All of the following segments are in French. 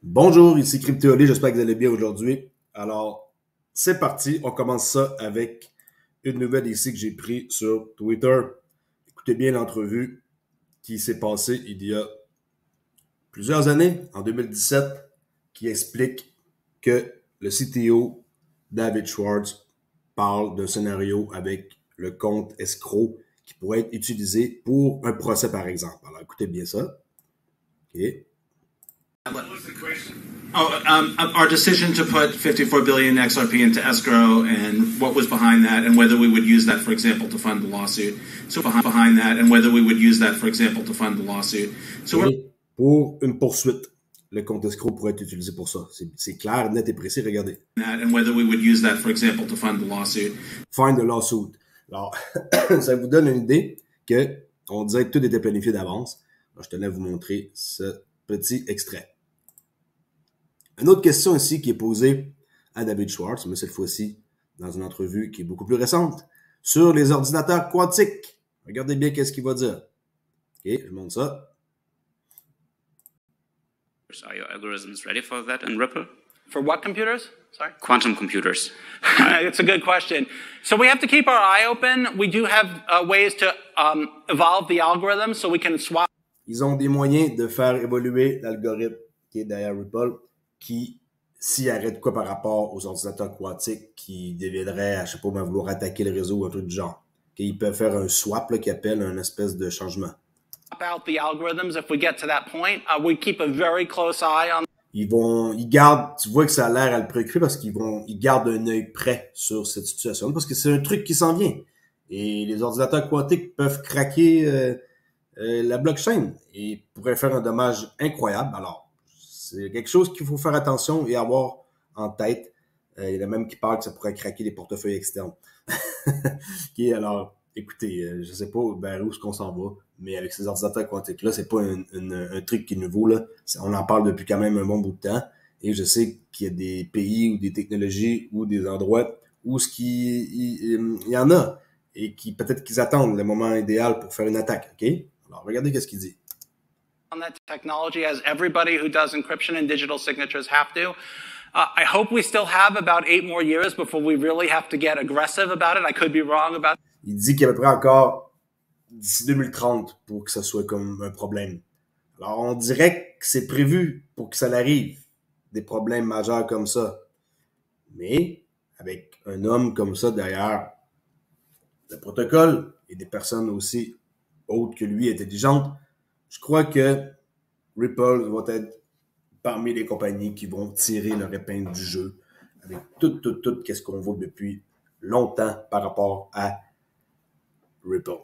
Bonjour, ici Cryptéolé, j'espère que vous allez bien aujourd'hui. Alors, c'est parti, on commence ça avec une nouvelle ici que j'ai prise sur Twitter. Écoutez bien l'entrevue qui s'est passée il y a plusieurs années, en 2017, qui explique que le CTO, David Schwartz, parle d'un scénario avec le compte escroc qui pourrait être utilisé pour un procès, par exemple. Alors, écoutez bien ça. OK. What was the question? Our decision to put 54 billion XRP into escrow and what was behind that, and whether we would use that, for example, to fund the lawsuit. So behind that, and whether we would use that, for example, to fund the lawsuit. So pour une poursuite, le compte escroc pourrait être utilisé pour ça. C'est clair, net et précis. Regardez. And whether we would use that, for example, to fund the lawsuit. Find the lawsuit. Alors, ça vous donne une idée que on dirait que tout était planifié d'avance. Alors, je tenais à vous montrer ce petit extrait. Une autre question ici qui est posée à David Schwartz, mais cette fois-ci dans une entrevue qui est beaucoup plus récente, sur les ordinateurs quantiques. Regardez bien qu'est-ce qu'il va dire. OK, je montre ça. Are your algorithms ready for that in Ripple? For what computers? Sorry? Quantum computers. It's a good question. So we have to keep our eye open. We do have ways to evolve the algorithm so we can swap. Ils ont des moyens de faire évoluer l'algorithme qui est derrière Ripple, qui, s'il arrête quoi par rapport aux ordinateurs quantiques qui deviendraient, je sais pas, vouloir attaquer le réseau ou un truc du genre. Ils peuvent faire un swap là, qui appelle un espèce de changement. Out the algorithms if we get to that point. We keep a very close eye on. Ils gardent, tu vois que ça a l'air à le préoccuper parce ils gardent un œil près sur cette situation parce que c'est un truc qui s'en vient. Et les ordinateurs quantiques peuvent craquer la blockchain et pourraient faire un dommage incroyable. Alors, c'est quelque chose qu'il faut faire attention et avoir en tête. Il y en a même qui parlent que ça pourrait craquer les portefeuilles externes. Okay, alors, écoutez, je sais pas vers où est-ce qu'on s'en va, mais avec ces ordinateurs quantiques-là, c'est pas un truc qui est nouveau, là. On en parle depuis quand même un bon bout de temps. Et je sais qu'il y a des pays ou des technologies ou des endroits où il y en a et qui peut-être qu'ils attendent le moment idéal pour faire une attaque. OK? Alors, regardez qu'est-ce qu'il dit. On that technology as everybody who does encryption and digital signatures have to. I hope we still have about 8 more years before we really have to get aggressive about it. I could be wrong about it. Il dit qu'il y a à peu près encore d'ici 2030 pour que ça soit comme un problème. Alors, on dirait que c'est prévu pour que ça arrive, des problèmes majeurs comme ça. Mais, avec un homme comme ça derrière le protocole et des personnes aussi autres que lui, intelligentes, je crois que Ripple va être parmi les compagnies qui vont tirer leur épingle du jeu avec tout qu'est-ce qu'on voit depuis longtemps par rapport à Ripple.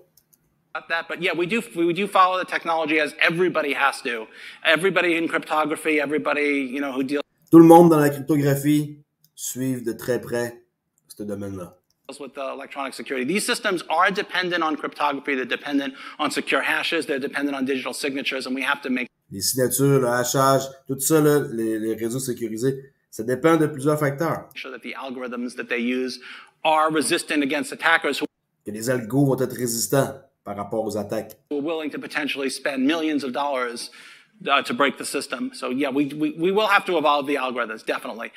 That, but yeah, we do follow the technology as everybody has to. Everybody in cryptography, everybody, who deals Tout le monde dans la cryptographie suivent de très près ce domaine-là. with electronic security. These systems are dependent on cryptography. They're dependent on secure hashes. They're dependent on digital signatures, and we have to make Les signatures, le hachage, tout ça, là, les réseaux sécurisés, ça dépend de plusieurs facteurs. sure that the algorithms that they use are resistant against attackers who Que les algos vont être résistants par rapport aux attaques. are willing to potentially spend millions of dollars to break the system. So yeah, we will have to evolve the algorithms, definitely.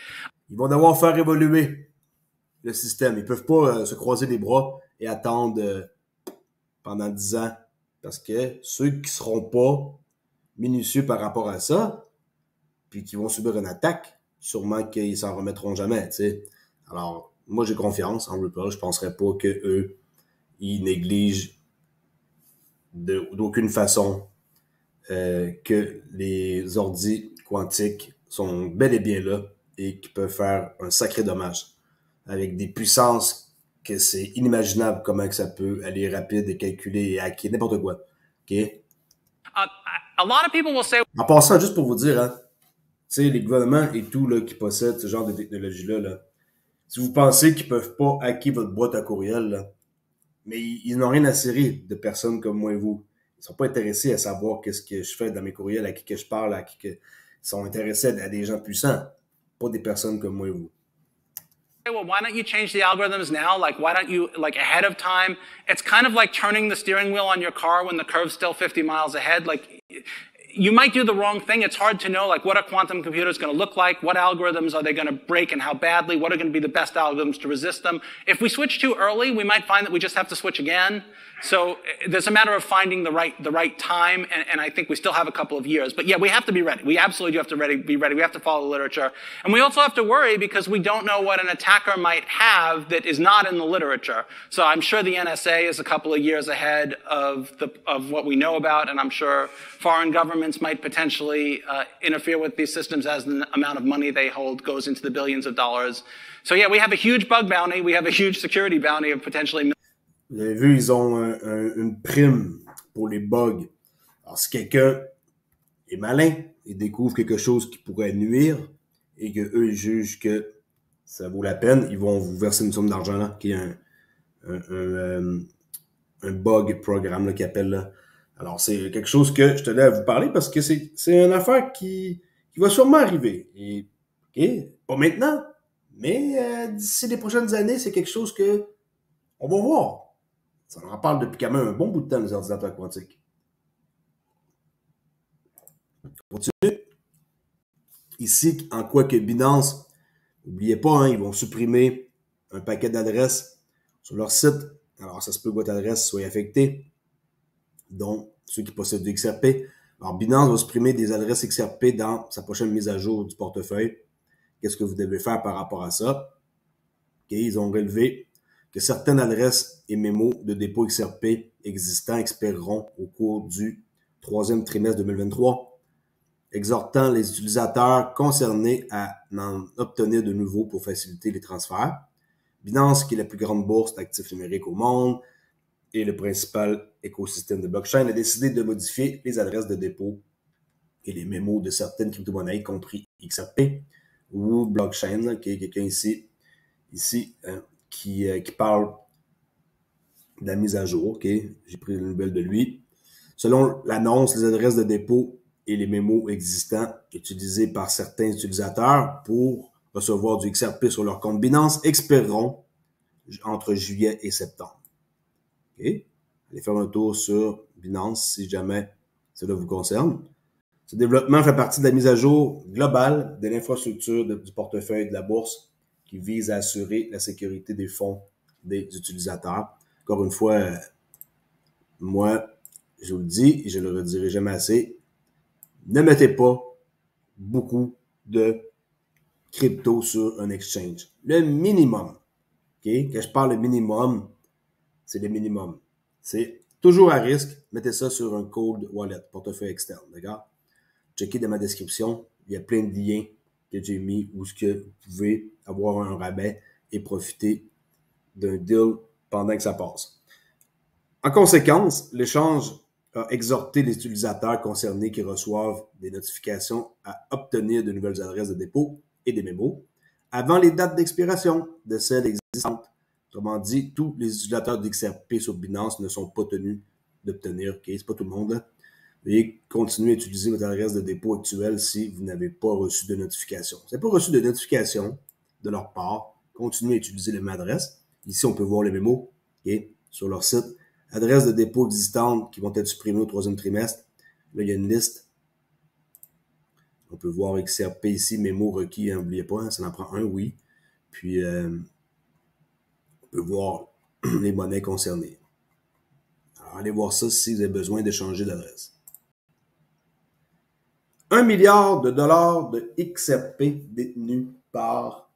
Ils vont devoir faire évoluer le système. Ils peuvent pas se croiser les bras et attendre pendant 10 ans. Parce que ceux qui seront pas minutieux par rapport à ça, puis qui vont subir une attaque, sûrement qu'ils s'en remettront jamais, tu sais. Alors, moi, j'ai confiance en Ripple. Je penserais pas que eux, ils négligent d'aucune façon que les ordis quantiques sont bel et bien là et qui peuvent faire un sacré dommage avec des puissances que c'est inimaginable comment que ça peut aller rapide et calculer et hacker n'importe quoi. OK? A lot of people will say, En passant, juste pour vous dire, hein, tu sais, les gouvernements et tout là, qui possèdent ce genre de technologie-là, là, si vous pensez qu'ils peuvent pas hacker votre boîte à courriel, là, mais ils n'ont rien à cirer de personnes comme moi et vous. Ils sont pas intéressés à savoir qu'est-ce que je fais dans mes courriels, à qui que je parle, ils sont intéressés à des gens puissants, pas des personnes comme moi et vous. well, why don't you change the algorithms now? Like, why don't you, ahead of time? It's kind of like turning the steering wheel on your car when the curve's still 50 miles ahead. Like, you might do the wrong thing. It's hard to know, like, what a quantum computer is going to look like, what algorithms are they going to break and how badly, what are going to be the best algorithms to resist them. If we switch too early, we might find that we just have to switch again. So there's a matter of finding the right time, and I think we still have a couple of years. But yeah, we have to be ready. We absolutely do have to be ready. We have to follow the literature. And we also have to worry because we don't know what an attacker might have that is not in the literature. So I'm sure the NSA is a couple of years ahead of what we know about, and I'm sure foreign governments might potentially interfere with these systems as the amount of money they hold goes into the billions of dollars. So yeah, we have a huge bug bounty. We have a huge security bounty of potentially. Vous avez vu, ils ont une prime pour les bugs. Alors, si quelqu'un est malin et découvre quelque chose qui pourrait nuire et que eux ils jugent que ça vaut la peine, ils vont vous verser une somme d'argent là, qui est un bug programme là, qu'ils appellent là. Alors, c'est quelque chose que je tenais à vous parler parce que c'est une affaire qui va sûrement arriver. Et, okay, pas maintenant, mais d'ici les prochaines années, c'est quelque chose que on va voir. Ça en parle depuis quand même un bon bout de temps, les ordinateurs quantiques. Continue. Ici, en quoi que Binance, n'oubliez pas, hein, ils vont supprimer un paquet d'adresses sur leur site. Alors, ça se peut que votre adresse soit affectée. Donc, ceux qui possèdent du XRP. Alors, Binance va supprimer des adresses XRP dans sa prochaine mise à jour du portefeuille. Qu'est-ce que vous devez faire par rapport à ça? Okay, ils ont relevé que certaines adresses et mémos de dépôt XRP existants expireront au cours du troisième trimestre 2023, exhortant les utilisateurs concernés à en obtenir de nouveaux pour faciliter les transferts. Binance, qui est la plus grande bourse d'actifs numériques au monde et le principal écosystème de blockchain, a décidé de modifier les adresses de dépôt et les mémos de certaines crypto-monnaies, y compris XRP ou blockchain, qui est quelqu'un ici qui parle de la mise à jour. Okay? J'ai pris la nouvelle de lui. Selon l'annonce, les adresses de dépôt et les mémos existants utilisés par certains utilisateurs pour recevoir du XRP sur leur compte Binance expireront entre juillet et septembre. Okay? Allez faire un tour sur Binance si jamais cela vous concerne. Ce développement fait partie de la mise à jour globale de l'infrastructure du portefeuille de la bourse qui vise à assurer la sécurité des fonds des utilisateurs. Encore une fois, moi, je vous le dis et je le redirai jamais assez, ne mettez pas beaucoup de crypto sur un exchange. Le minimum, okay? Quand je parle de minimum, c'est le minimum. C'est toujours à risque, mettez ça sur un cold wallet, portefeuille externe, d'accord? Checkez dans ma description, il y a plein de liens que j'ai mis où ce que vous pouvez avoir un rabais et profiter d'un deal pendant que ça passe. En conséquence, l'échange a exhorté les utilisateurs concernés qui reçoivent des notifications à obtenir de nouvelles adresses de dépôt et des mémos avant les dates d'expiration de celles existantes. Autrement dit, tous les utilisateurs d'XRP sur Binance ne sont pas tenus d'obtenir, ok, c'est pas tout le monde, là. Veuillez continuer à utiliser votre adresse de dépôt actuelle si vous n'avez pas reçu de notification. Si vous n'avez pas reçu de notification de leur part, continuez à utiliser la même adresse. Ici, on peut voir les mémos okay, sur leur site. Adresses de dépôt existantes qui vont être supprimées au troisième trimestre. Là, il y a une liste. On peut voir XRP ici, mémo requis, n'oubliez pas, hein, ça en prend un, oui. Puis, on peut voir les monnaies concernées. Alors, allez voir ça si vous avez besoin de changer d'adresse. 1 milliard de dollars de XRP détenus par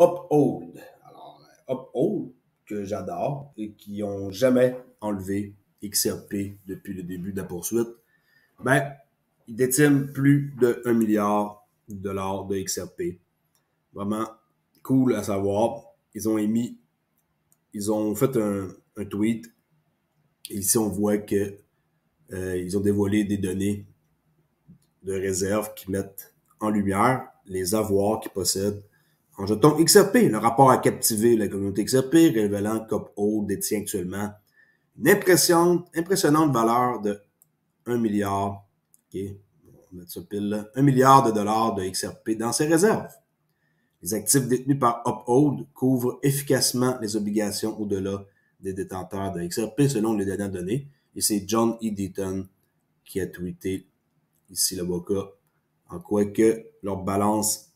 Uphold. Alors, Uphold, que j'adore et qui n'ont jamais enlevé XRP depuis le début de la poursuite, ben, ils détiennent plus de 1 milliard de dollars de XRP. Vraiment cool à savoir. Ils ont fait un tweet. Et ici, on voit que ils ont dévoilé des données de réserve qui mettent en lumière les avoirs qu'ils possèdent en jetons XRP. Le rapport a captivé la communauté XRP, révélant qu'Uphold détient actuellement une impressionnante valeur de 1 milliard, okay, on va mettre ça pile là, 1 milliard de dollars de XRP dans ses réserves. Les actifs détenus par Uphold couvrent efficacement les obligations au-delà des détenteurs de XRP selon les dernières données. Et c'est John E. Deaton qui a tweeté ici l'avocat en quoi que leur balance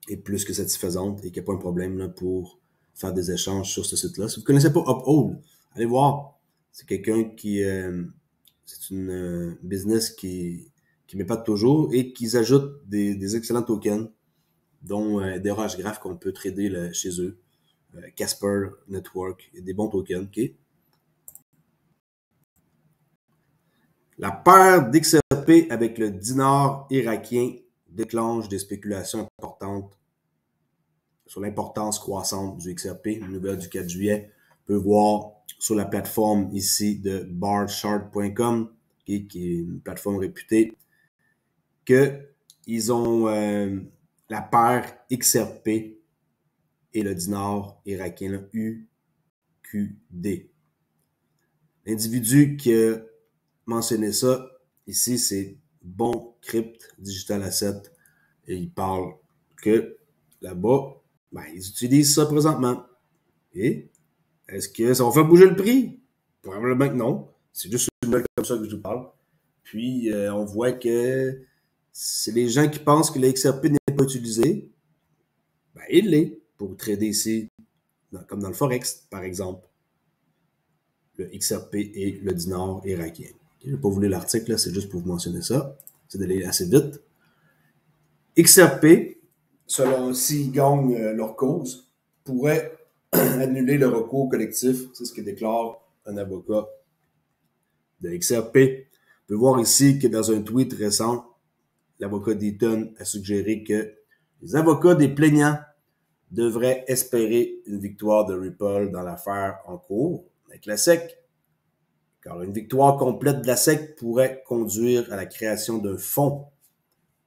est plus que satisfaisante et qu'il n'y a pas un problème là, pour faire des échanges sur ce site-là. Si vous ne connaissez pas Uphold, allez voir. C'est quelqu'un qui... c'est une business qui m'épate toujours et qui ajoute des excellents tokens, dont des roches graphes qu'on peut trader là, chez eux. Casper Network et des bons tokens. Okay? La peur d'XRP avec le dinar irakien déclenche des spéculations importantes sur l'importance croissante du XRP. Une nouvelle du 4 juillet. On peut voir sur la plateforme ici de barchart.com, qui est une plateforme réputée, qu'ils ont la paire XRP et le dinar irakien, le UQD. L'individu qui a mentionné ça, ici, c'est Bon Crypt Digital Asset, et il parle que là-bas, ben, ils utilisent ça présentement. Et est-ce que ça va faire bouger le prix? Probablement que non. C'est juste une nouvelle comme ça que je vous parle. Puis, on voit que c'est les gens qui pensent que le XRP n'est pas utilisé. Ben, il l'est pour trader ici, comme dans le Forex, par exemple. Le XRP et le dinar irakien. Je n'ai pas voulu l'article, c'est juste pour vous mentionner ça. C'est d'aller assez vite. XRP, selon s'ils gagnent leur cause, pourrait annuler le recours collectif. C'est ce que déclare un avocat de XRP. On peut voir ici que dans un tweet récent, l'avocat d'Eaton a suggéré que les avocats des plaignants devraient espérer une victoire de Ripple dans l'affaire en cours avec la SEC. Car une victoire complète de la SEC pourrait conduire à la création d'un fonds.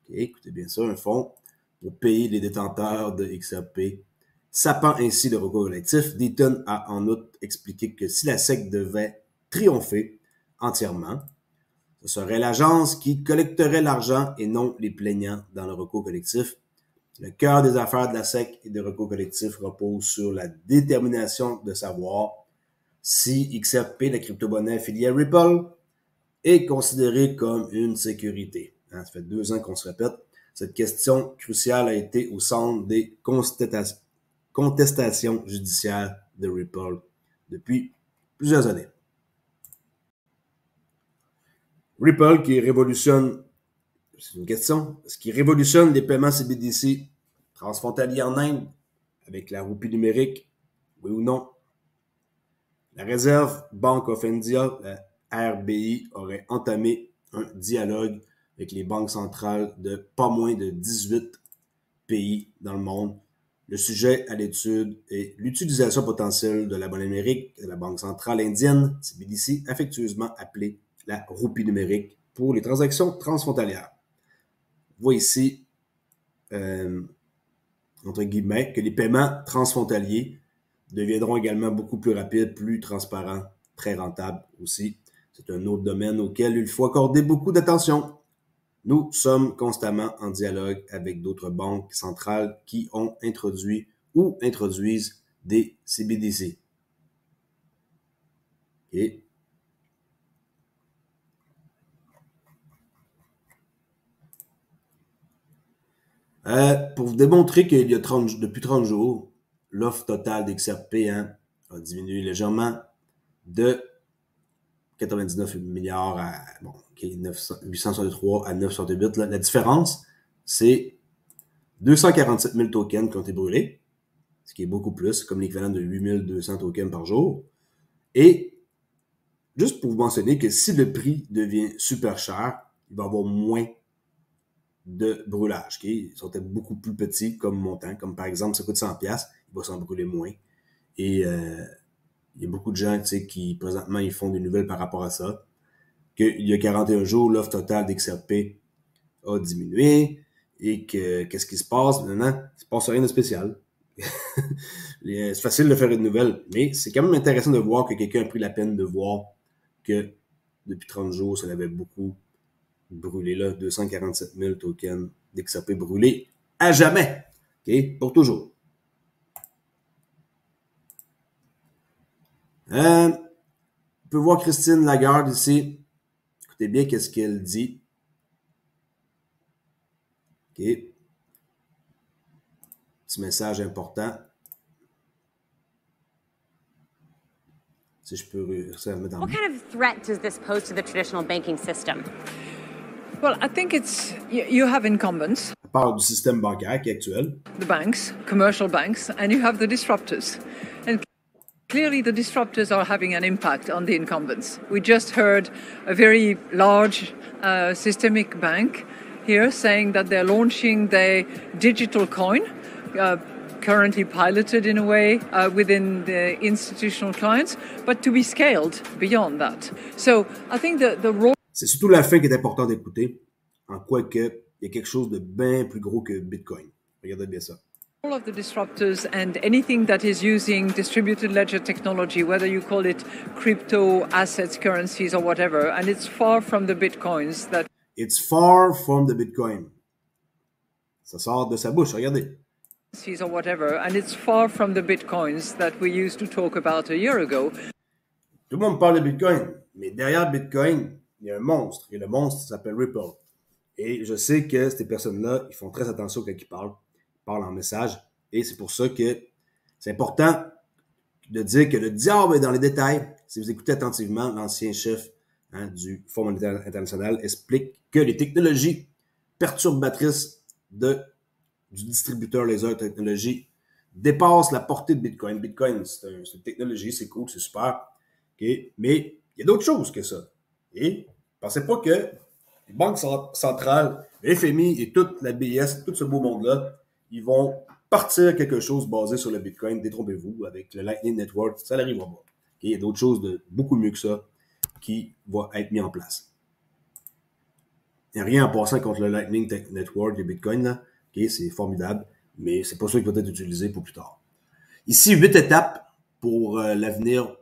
Okay, écoutez bien ça, un fonds pour payer les détenteurs de XRP, sapant ainsi le recours collectif. Deaton a en outre expliqué que si la SEC devait triompher entièrement, ce serait l'agence qui collecterait l'argent et non les plaignants dans le recours collectif. Le cœur des affaires de la SEC et des recours collectifs repose sur la détermination de savoir si XRP, la crypto-monnaie affiliée à Ripple, est considérée comme une sécurité. Ça fait 2 ans qu'on se répète. Cette question cruciale a été au centre des contestations judiciaires de Ripple depuis plusieurs années. Ripple qui révolutionne, c'est une question, ce qui révolutionne les paiements CBDC transfrontaliers en Inde avec la roupie numérique, oui ou non? La Reserve Bank of India, la RBI, aurait entamé un dialogue avec les banques centrales de pas moins de 18 pays dans le monde. Le sujet à l'étude est l'utilisation potentielle de la monnaie numérique de la Banque centrale indienne, CBDC, affectueusement appelée la roupie numérique, pour les transactions transfrontalières. On voit ici, entre guillemets, que les paiements transfrontaliers deviendront également beaucoup plus rapides, plus transparents, très rentables aussi. C'est un autre domaine auquel il faut accorder beaucoup d'attention. Nous sommes constamment en dialogue avec d'autres banques centrales qui ont introduit ou introduisent des CBDC. Okay. Pour vous démontrer qu'il y a depuis 30 jours, l'offre totale d'XRP a diminué légèrement de 99 milliards à 863 à 968. La différence, c'est 247 000 tokens qui ont été brûlés, ce qui est beaucoup plus, comme l'équivalent de 8200 tokens par jour. Et juste pour vous mentionner que si le prix devient super cher, il va y avoir moins de brûlage. Okay? Ils sont peut-être beaucoup plus petits comme montant, comme par exemple, ça coûte 100$, il va s'en brûler moins. Et il y a beaucoup de gens qui, présentement, ils font des nouvelles par rapport à ça. Qu'il y a 41 jours, l'offre totale d'XRP a diminué et que qu'est-ce qui se passe maintenant? Il ne se passe rien de spécial. C'est facile de faire une nouvelle, mais c'est quand même intéressant de voir que quelqu'un a pris la peine de voir que depuis 30 jours, ça l'avait beaucoup brûlé là, 247 000 tokens d'XRP brûlés à jamais. Okay? Pour toujours. On peut voir Christine Lagarde ici. Écoutez bien qu'est-ce qu'elle dit. Petit message important. Si je peux réussir à le mettre dans What kind of threat does this pose to the traditional banking system? Well, I think it's you have incumbents, On parle du système bancaire qui est actuel. the banks, commercial banks, and you have the disruptors. And clearly the disruptors are having an impact on the incumbents. We just heard a very large systemic bank here saying that they're launching their digital coin, currently piloted in a way within the institutional clients, but to be scaled beyond that. So I think the role C'est surtout la fin qui est important d'écouter, en quoi que il y a quelque chose de bien plus gros que Bitcoin. Regardez bien ça. of the disruptors and anything that is using distributed ledger technology, whether you call it crypto, assets, currencies, or whatever, and it's far from the bitcoins that It's far from the Bitcoin. Ça sort de sa bouche, regardez. or whatever, and it's far from the bitcoins that we used to talk about a year ago. Tout le monde parle de Bitcoin, mais derrière Bitcoin, il y a un monstre. Et le monstre s'appelle Ripple. Et je sais que ces personnes-là, ils font très attention quand ils parlent en message. Et c'est pour ça que c'est important de dire que le diable est dans les détails. Si vous écoutez attentivement, l'ancien chef du Fonds monétaire international explique que les technologies perturbatrices du distributeur laser technologie dépassent la portée de Bitcoin. Bitcoin, c'est une technologie, c'est cool, c'est super. Okay? Mais il y a d'autres choses que ça. Et pensez pas que les banques centrales, le FMI et toute la BIS, tout ce beau monde-là, ils vont partir quelque chose basé sur le Bitcoin. Détrompez-vous, avec le Lightning Network, ça n'arrivera pas. Okay? Il y a d'autres choses de beaucoup mieux que ça qui vont être mis en place. Il n'y a rien en passant contre le Lightning Network et Bitcoin, là. Okay? C'est formidable, mais c'est pas ça qui va être utilisé pour plus tard. Ici, 8 étapes pour l'avenir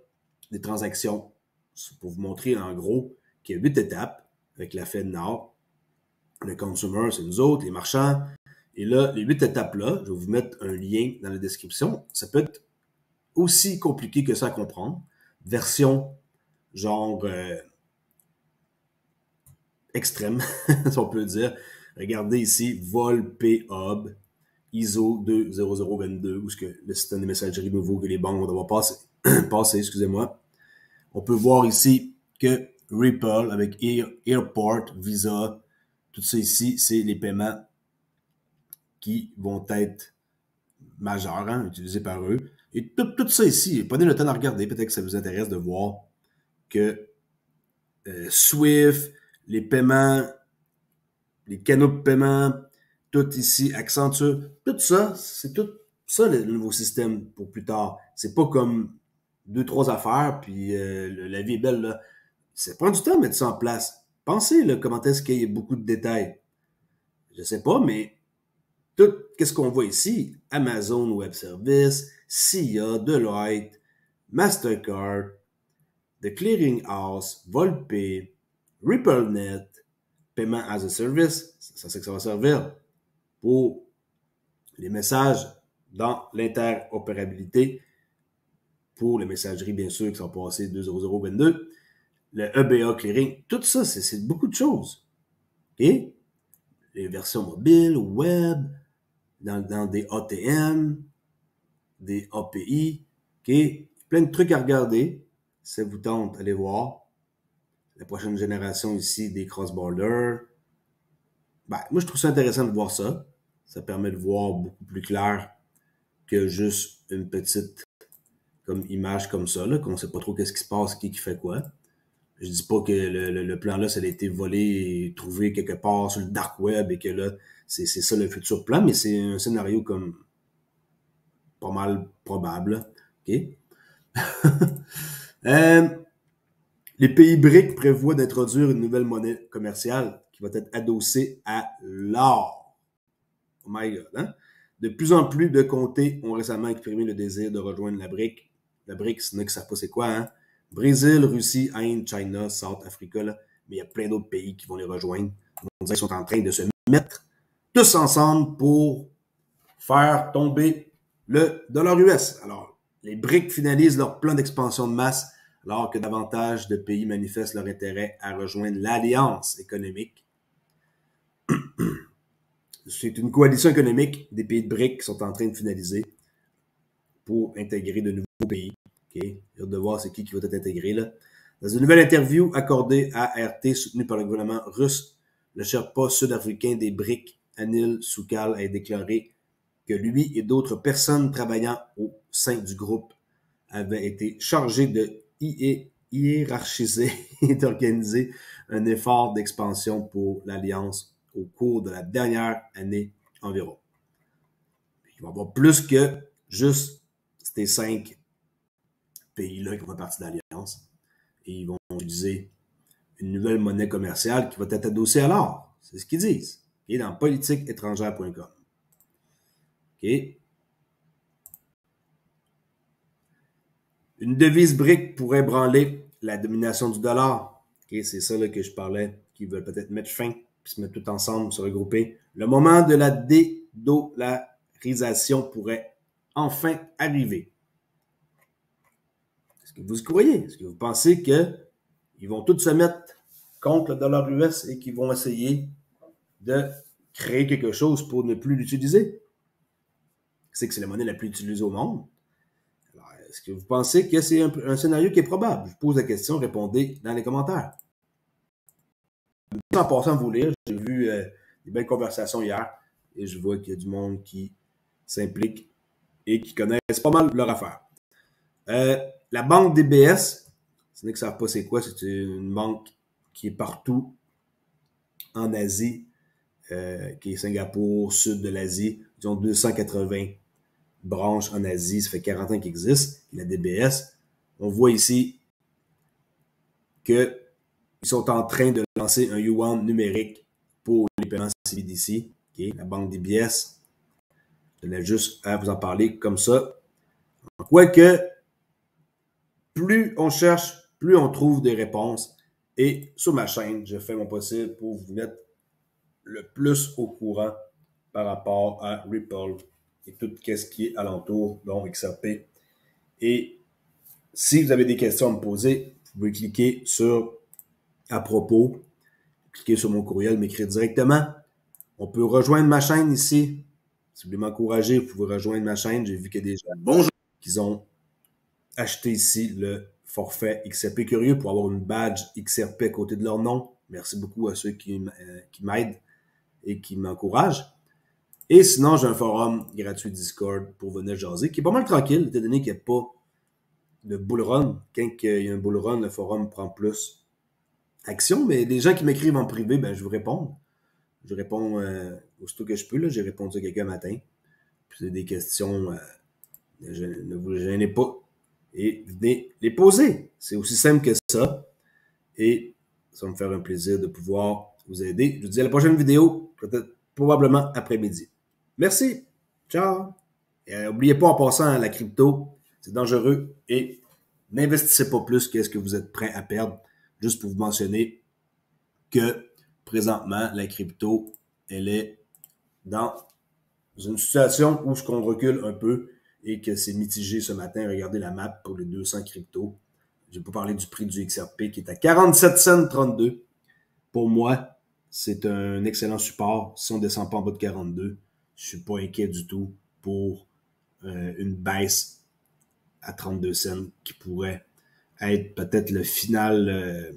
des transactions. Pour vous montrer en gros qu'il y a 8 étapes avec la Fed Nord. Le consumer, c'est nous autres, les marchands. Et là, les 8 étapes-là, je vais vous mettre un lien dans la description. Ça peut être aussi compliqué que ça à comprendre. Version genre extrême, si on peut dire. Regardez ici, vol P-Hub, ISO 20022, où est-ce que le système de messagerie nouveau que les banques vont devoir passer, excusez-moi. On peut voir ici que Ripple avec Airport, Visa, tout ça ici, c'est les paiements qui vont être majeurs, utilisés par eux. Et tout ça ici, prenez le temps de regarder, peut-être que ça vous intéresse de voir que Swift, les paiements, les canaux de paiement, tout ici, Accenture, tout ça, c'est tout ça le nouveau système pour plus tard. C'est pas comme 2-3 affaires, puis la vie est belle, là. Ça prend du temps de mettre ça en place. Pensez, là, comment est-ce qu'il y a beaucoup de détails. Je sais pas, mais tout, qu'est-ce qu'on voit ici? Amazon Web Service, SIA, Deloitte, Mastercard, The Clearing House, Volpay, RippleNet, Payment as a Service, ça c'est que ça va servir pour les messages dans l'interopérabilité, pour les messageries, bien sûr, qui sont passées 20022, le EBA Clearing, tout ça, c'est beaucoup de choses. OK? Les versions mobiles, web, dans des ATM, des API, OK? Plein de trucs à regarder. Si ça vous tente, allez voir. La prochaine génération ici, des cross-border. Ben, moi, je trouve ça intéressant de voir ça. Ça permet de voir beaucoup plus clair que juste une petite comme image comme ça, là, qu'on ne sait pas trop qu'est-ce qui se passe, qui fait quoi. Je dis pas que le plan-là, ça a été volé et trouvé quelque part sur le dark web et que là, c'est ça le futur plan, mais c'est un scénario comme pas mal probable. OK? Les pays BRIC prévoient d'introduire une nouvelle monnaie commerciale qui va être adossée à l'or. Oh my God, hein? De plus en plus de comtés ont récemment exprimé le désir de rejoindre la BRIC. La BRIC, c'est ne qui savent pas c'est quoi, hein? Brésil, Russie, Inde, China, South Africa, là, mais il y a plein d'autres pays qui vont les rejoindre. On dirait qu'ils sont en train de se mettre tous ensemble pour faire tomber le dollar US. Alors, les BRIC finalisent leur plan d'expansion de masse alors que davantage de pays manifestent leur intérêt à rejoindre l'Alliance économique. c'est une coalition économique des pays de BRIC qui sont en train de finaliser pour intégrer de nouveaux pays. Okay? J'ai hâte de voir c'est qui va être intégré là. Dans une nouvelle interview accordée à RT soutenue par le gouvernement russe, le Sherpa sud-africain des BRIC, Anil Soukal, a déclaré que lui et d'autres personnes travaillant au sein du groupe avaient été chargés de hiérarchiser et d'organiser un effort d'expansion pour l'Alliance au cours de la dernière année environ. Il va y avoir plus que juste ces 5 pays-là qui font partie de l'Alliance. Et ils vont utiliser une nouvelle monnaie commerciale qui va être adossée à l'or. C'est ce qu'ils disent. Okay? Dans politiqueétrangère.com. OK? Une devise BRIC pourrait branler la domination du dollar. Okay? C'est ça là, que je parlais, qu'ils veulent peut-être mettre fin, puis se mettre tout ensemble, se regrouper. Le moment de la dédollarisation pourrait enfin arriver. Est-ce que vous y croyez? Est-ce que vous pensez qu'ils vont tous se mettre contre le dollar US et qu'ils vont essayer de créer quelque chose pour ne plus l'utiliser? C'est que c'est la monnaie la plus utilisée au monde. Alors, est-ce que vous pensez que c'est un scénario qui est probable? Je vous pose la question, répondez dans les commentaires. En passant à vous lire, j'ai vu des belles conversations hier et je vois qu'il y a du monde qui s'implique et qui connaissent pas mal leur affaire. La banque DBS, ce n'est que ça ne savent pas c'est quoi, c'est une banque qui est partout en Asie, qui est Singapour, sud de l'Asie. Ils ont 280 branches en Asie, ça fait 40 ans qu'ils existent. La DBS, on voit ici qu'ils sont en train de lancer un yuan numérique pour les paiements CBDC. Okay? La banque DBS, je tenais juste à vous en parler comme ça. Quoique, plus on cherche, plus on trouve des réponses. Et sur ma chaîne, je fais mon possible pour vous mettre le plus au courant par rapport à Ripple et tout ce qui est alentour, donc XRP. Et si vous avez des questions à me poser, vous pouvez cliquer sur « À propos », cliquer sur mon courriel, m'écrire directement. On peut rejoindre ma chaîne ici. Si vous voulez m'encourager, vous pouvez rejoindre ma chaîne. J'ai vu qu'il y a des gens qui ont acheté ici le forfait XRP Curieux pour avoir une badge XRP à côté de leur nom. Merci beaucoup à ceux qui m'aident et qui m'encouragent. Et sinon, j'ai un forum gratuit Discord pour venir jaser, qui est pas mal tranquille, étant donné qu'il n'y a pas de bull run. Quand il y a un bull run, le forum prend plus action, mais les gens qui m'écrivent en privé, ben je vous réponds. Je réponds aussitôt que je peux. Là. J'ai répondu à quelqu'un matin. Puis c'est des questions, ne vous gênez pas. Et venez les poser. C'est aussi simple que ça. Et ça va me faire un plaisir de pouvoir vous aider. Je vous dis à la prochaine vidéo, peut-être probablement après-midi. Merci. Ciao. Et n'oubliez pas en passant à la crypto, c'est dangereux et n'investissez pas plus qu'est-ce que vous êtes prêt à perdre. Juste pour vous mentionner que présentement, la crypto, elle est dans une situation où on recule un peu et que c'est mitigé ce matin. Regardez la map pour les 200 cryptos. Je n'ai pas parlé du prix du XRP qui est à 47 cents 32. Pour moi, c'est un excellent support. Si on ne descend pas en bas de 42, je ne suis pas inquiet du tout pour une baisse à 32 cents qui pourrait être peut-être le final,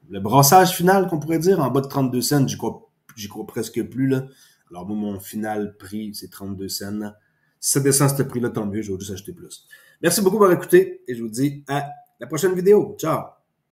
le brassage final qu'on pourrait dire. En bas de 32 cents, j'y crois presque plus. Là. Alors moi, mon final prix, c'est 32 cents. Là. Si ça descend à ce prix-là, tant mieux, je vais juste acheter plus. Merci beaucoup d'avoir écouté et je vous dis à la prochaine vidéo. Ciao!